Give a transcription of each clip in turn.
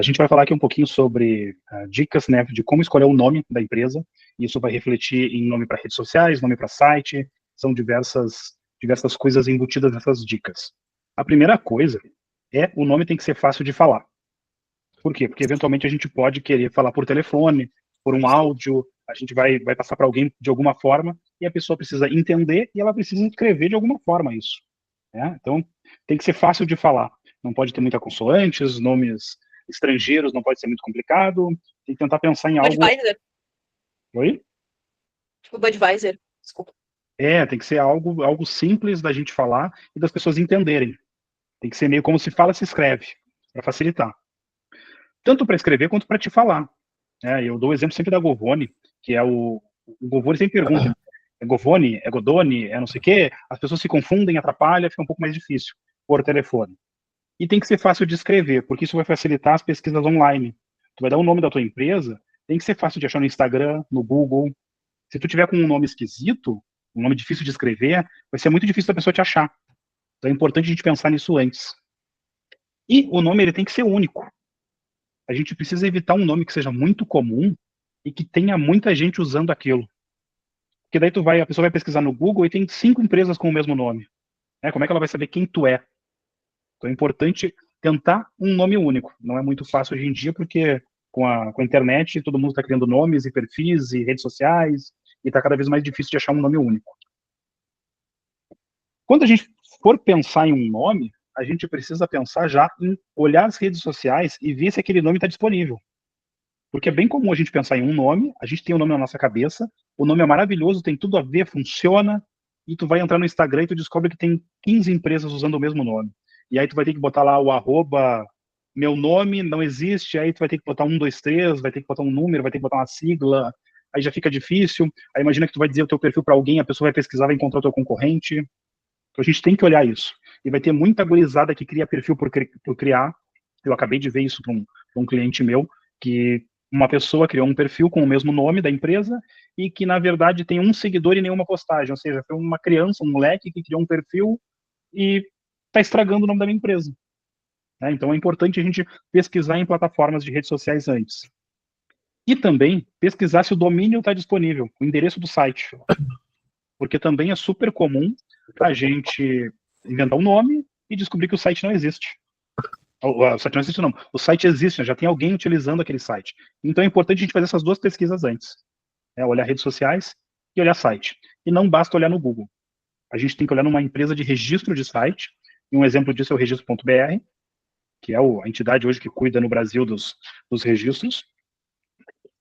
A gente vai falar aqui um pouquinho sobre dicas, né, de como escolher o nome da empresa. Isso vai refletir em nome para redes sociais, nome para site, são diversas coisas embutidas nessas dicas. A primeira coisa é o nome tem que ser fácil de falar. Por quê? Porque eventualmente a gente pode querer falar por telefone, por um áudio, a gente vai passar para alguém de alguma forma e a pessoa precisa entender e ela precisa escrever de alguma forma isso. Né? Então, tem que ser fácil de falar. Não pode ter muita consoantes, nomes estrangeiros não pode ser muito complicado. Tem que tentar pensar em algo... Budweiser. Oi? Tipo Budweiser, desculpa. Tem que ser algo simples da gente falar e das pessoas entenderem. Tem que ser meio como se fala, se escreve, para facilitar. Tanto para escrever quanto para te falar. Eu dou o exemplo sempre da Govone, que é o Govone sempre pergunta, é Govone, é Godone, é não sei o quê, as pessoas se confundem, atrapalha, fica um pouco mais difícil por telefone. E tem que ser fácil de escrever, porque isso vai facilitar as pesquisas online. Tu vai dar o nome da tua empresa, tem que ser fácil de achar no Instagram, no Google. Se tu tiver com um nome esquisito, um nome difícil de escrever, vai ser muito difícil da pessoa te achar. Então é importante a gente pensar nisso antes. E o nome ele tem que ser único. A gente precisa evitar um nome que seja muito comum e que tenha muita gente usando aquilo. Porque daí a pessoa vai pesquisar no Google e tem 5 empresas com o mesmo nome. Como é que ela vai saber quem tu é? Então é importante tentar um nome único. Não é muito fácil hoje em dia, porque com a internet todo mundo está criando nomes e perfis e redes sociais, e está cada vez mais difícil de achar um nome único. Quando a gente for pensar em um nome, a gente precisa pensar já em olhar as redes sociais e ver se aquele nome está disponível. Porque é bem comum a gente pensar em um nome, a gente tem um nome na nossa cabeça, o nome é maravilhoso, tem tudo a ver, funciona, e tu vai entrar no Instagram e tu descobre que tem 15 empresas usando o mesmo nome. E aí tu vai ter que botar lá o arroba, meu nome não existe, aí tu vai ter que botar 1, 2, 3, vai ter que botar um número, vai ter que botar uma sigla, aí já fica difícil. Aí imagina que tu vai dizer o teu perfil para alguém, a pessoa vai pesquisar, vai encontrar o teu concorrente. Então a gente tem que olhar isso. E vai ter muita gurizada que cria perfil por criar. Eu acabei de ver isso para um cliente meu, que uma pessoa criou um perfil com o mesmo nome da empresa e que, na verdade, tem um seguidor e nenhuma postagem. Ou seja, foi uma criança, um moleque que criou um perfil e está estragando o nome da minha empresa. Então é importante a gente pesquisar em plataformas de redes sociais antes. E também pesquisar se o domínio está disponível, o endereço do site. Porque também é super comum a gente inventar um nome e descobrir que o site não existe. O site não existe, não. O site existe, já tem alguém utilizando aquele site. Então é importante a gente fazer essas duas pesquisas antes. Olhar redes sociais e olhar site. E não basta olhar no Google. A gente tem que olhar numa empresa de registro de site, e um exemplo disso é o registro.br, que é a entidade hoje que cuida no Brasil dos registros,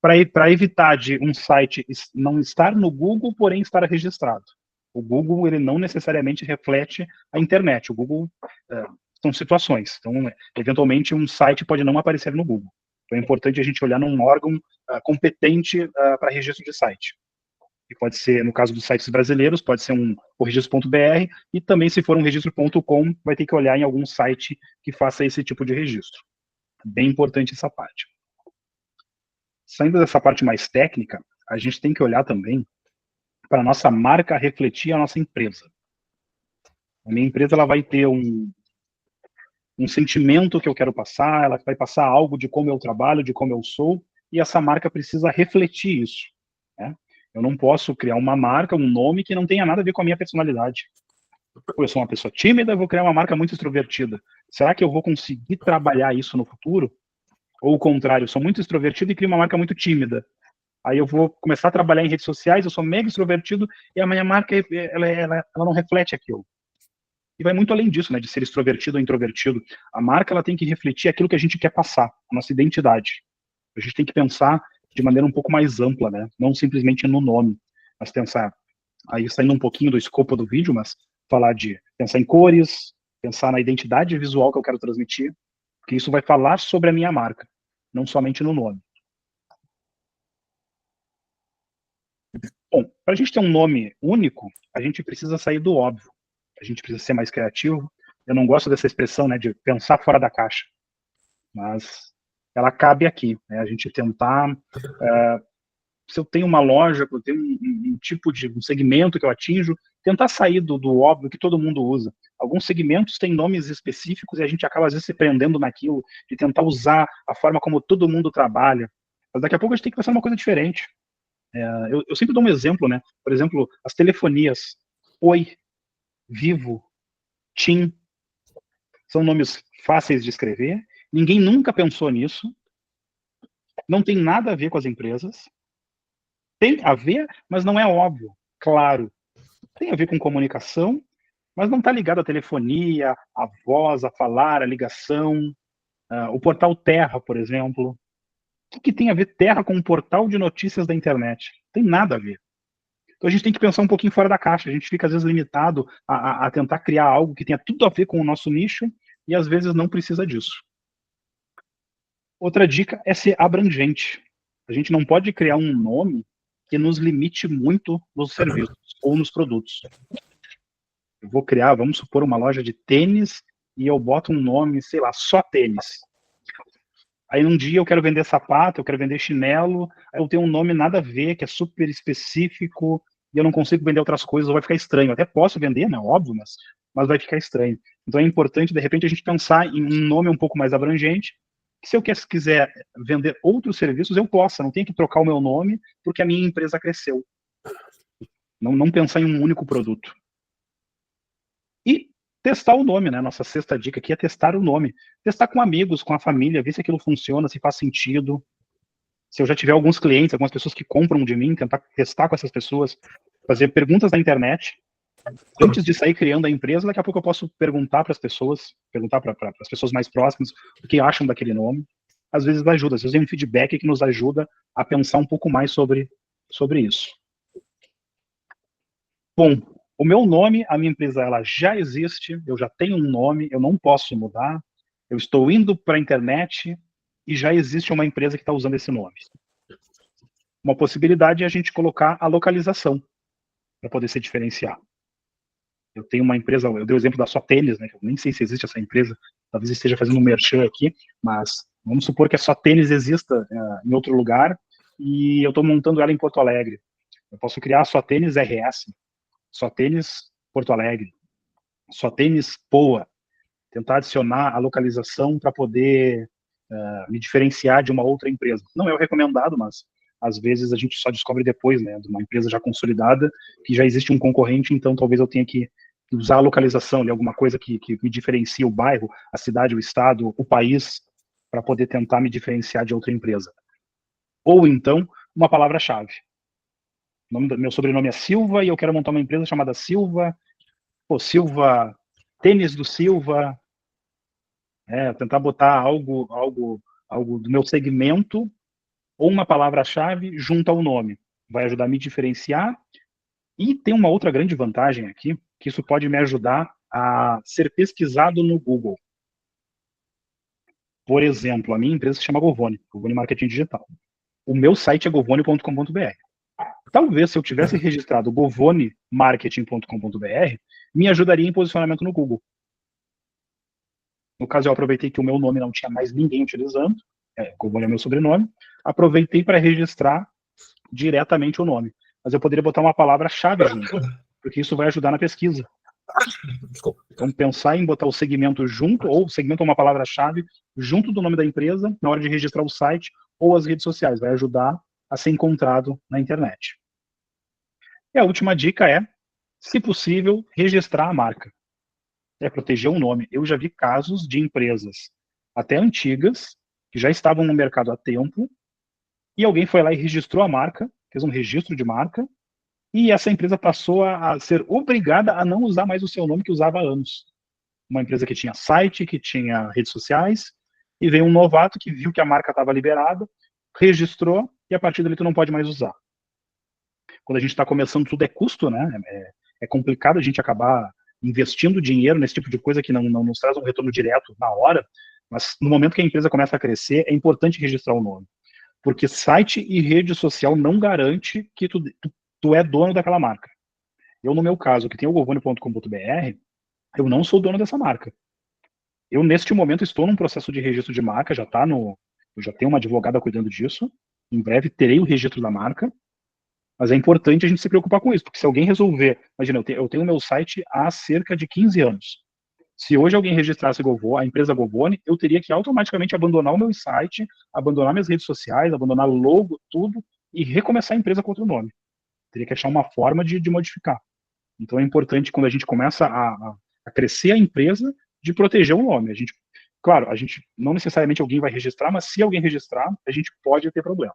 para evitar de um site não estar no Google, porém estar registrado. O Google ele não necessariamente reflete a internet. O Google são situações. Então, eventualmente, um site pode não aparecer no Google. Então, é importante a gente olhar num órgão competente para registro de site. E pode ser, no caso dos sites brasileiros, pode ser o registro.br, e também, se for um registro.com, vai ter que olhar em algum site que faça esse tipo de registro. Bem importante essa parte. Saindo dessa parte mais técnica, a gente tem que olhar também para a nossa marca refletir a nossa empresa. A minha empresa ela vai ter um sentimento que eu quero passar, ela vai passar algo de como eu trabalho, de como eu sou, e essa marca precisa refletir isso. Eu não posso criar uma marca, um nome que não tenha nada a ver com a minha personalidade. Eu sou uma pessoa tímida, eu vou criar uma marca muito extrovertida. Será que eu vou conseguir trabalhar isso no futuro? Ou o contrário, eu sou muito extrovertido e crio uma marca muito tímida. Aí eu vou começar a trabalhar em redes sociais, eu sou mega extrovertido e a minha marca ela não reflete aquilo. E vai muito além disso, de ser extrovertido ou introvertido. A marca ela tem que refletir aquilo que a gente quer passar, a nossa identidade. A gente tem que pensar de maneira um pouco mais ampla, não simplesmente no nome, mas pensar, aí saindo um pouquinho do escopo do vídeo, mas pensar em cores, pensar na identidade visual que eu quero transmitir, porque isso vai falar sobre a minha marca, não somente no nome. Bom, para a gente ter um nome único, a gente precisa sair do óbvio. A gente precisa ser mais criativo. Eu não gosto dessa expressão, de pensar fora da caixa, mas ela cabe aqui, a gente tentar se eu tenho uma loja, se eu tenho um tipo de um segmento que eu atinjo, tentar sair do óbvio que todo mundo usa. Alguns segmentos têm nomes específicos e a gente acaba, às vezes, se prendendo naquilo, de tentar usar a forma como todo mundo trabalha. Mas daqui a pouco a gente tem que pensar numa coisa diferente. Eu sempre dou um exemplo, né? Por exemplo, as telefonias. Oi, Vivo, TIM, são nomes fáceis de escrever. Ninguém nunca pensou nisso. Não tem nada a ver com as empresas. Tem a ver, mas não é óbvio. Claro, tem a ver com comunicação, mas não está ligado à telefonia, à voz, a falar, à ligação. O portal Terra, por exemplo. O que tem a ver Terra com um portal de notícias da internet? Tem nada a ver. Então a gente tem que pensar um pouquinho fora da caixa. A gente fica, às vezes, limitado a tentar criar algo que tenha tudo a ver com o nosso nicho e, às vezes, não precisa disso. Outra dica é ser abrangente. A gente não pode criar um nome que nos limite muito nos serviços ou nos produtos. Eu vou criar, vamos supor, uma loja de tênis e eu boto um nome, sei lá, só tênis. Aí um dia eu quero vender sapato, eu quero vender chinelo, aí eu tenho um nome nada a ver, que é super específico, e eu não consigo vender outras coisas, ou vai ficar estranho. Eu até posso vender, né, óbvio, mas vai ficar estranho. Então é importante, de repente, a gente pensar em um nome um pouco mais abrangente, que se eu quiser vender outros serviços, eu possa, não tenho que trocar o meu nome, porque a minha empresa cresceu. Não pensar em um único produto. E testar o nome, né? Nossa sexta dica aqui é testar o nome. Testar com amigos, com a família, ver se aquilo funciona, se faz sentido. Se eu já tiver alguns clientes, algumas pessoas que compram de mim, tentar testar com essas pessoas, fazer perguntas na internet. Antes de sair criando a empresa, daqui a pouco eu posso perguntar para as pessoas, perguntar para as pessoas mais próximas o que acham daquele nome. Às vezes ajuda, às vezes tem um feedback que nos ajuda a pensar um pouco mais sobre isso. Bom, o meu nome, a minha empresa, ela já existe, eu já tenho um nome, eu não posso mudar, eu estou indo para a internet e já existe uma empresa que está usando esse nome. Uma possibilidade é a gente colocar a localização para poder se diferenciar. Eu tenho uma empresa, eu dei o exemplo da Só Tênis, né? Eu nem sei se existe essa empresa, talvez esteja fazendo um merchan aqui, mas vamos supor que a Só Tênis exista em outro lugar e eu estou montando ela em Porto Alegre. Eu posso criar a Só Tênis RS, Só Tênis Porto Alegre, Só Tênis Poa, tentar adicionar a localização para poder me diferenciar de uma outra empresa. Não é o recomendado, mas às vezes a gente só descobre depois, né, de uma empresa já consolidada, que já existe um concorrente, então talvez eu tenha que usar a localização de alguma coisa que me diferencie o bairro, a cidade, o estado, o país, para poder tentar me diferenciar de outra empresa. Ou então, uma palavra-chave. Meu sobrenome é Silva e eu quero montar uma empresa chamada Silva, Silva, Tênis do Silva, tentar botar algo do meu segmento ou uma palavra-chave junto ao nome. Vai ajudar a me diferenciar. E tem uma outra grande vantagem aqui, que isso pode me ajudar a ser pesquisado no Google. Por exemplo, a minha empresa se chama Govone, Govone Marketing Digital. O meu site é govone.com.br. Talvez, se eu tivesse registrado govonemarketing.com.br, me ajudaria em posicionamento no Google. No caso, eu aproveitei que o meu nome não tinha mais ninguém utilizando, Govone é meu sobrenome, aproveitei para registrar diretamente o nome. Mas eu poderia botar uma palavra-chave junto, porque isso vai ajudar na pesquisa. Então, pensar em botar o segmento junto, ou o segmento é uma palavra-chave, junto do nome da empresa, na hora de registrar o site ou as redes sociais. Vai ajudar a ser encontrado na internet. E a última dica é, se possível, registrar a marca. É proteger o nome. Eu já vi casos de empresas, até antigas, que já estavam no mercado há tempo, e alguém foi lá e registrou a marca, fez um registro de marca, e essa empresa passou a ser obrigada a não usar mais o seu nome que usava há anos. Uma empresa que tinha site, que tinha redes sociais, e veio um novato que viu que a marca estava liberada, registrou, e a partir dali tu não pode mais usar. Quando a gente está começando, tudo é custo, né? É complicado a gente acabar investindo dinheiro nesse tipo de coisa que não nos traz um retorno direto na hora, mas no momento que a empresa começa a crescer, é importante registrar o nome. Porque site e rede social não garante que tu é dono daquela marca. Eu, no meu caso, que tem o govone.com.br, eu não sou dono dessa marca. Eu, neste momento, estou num processo de registro de marca, eu já tenho uma advogada cuidando disso, Em breve terei o registro da marca, mas é importante a gente se preocupar com isso, porque se alguém resolver, imagina, eu tenho o meu site há cerca de 15 anos. Se hoje alguém registrasse a empresa Govone, eu teria que automaticamente abandonar o meu site, abandonar minhas redes sociais, abandonar logo, tudo, e recomeçar a empresa com outro nome. Teria que achar uma forma de modificar. Então é importante, quando a gente começa a crescer a empresa, de proteger o nome. Claro, a gente não necessariamente alguém vai registrar, mas se alguém registrar, a gente pode ter problema.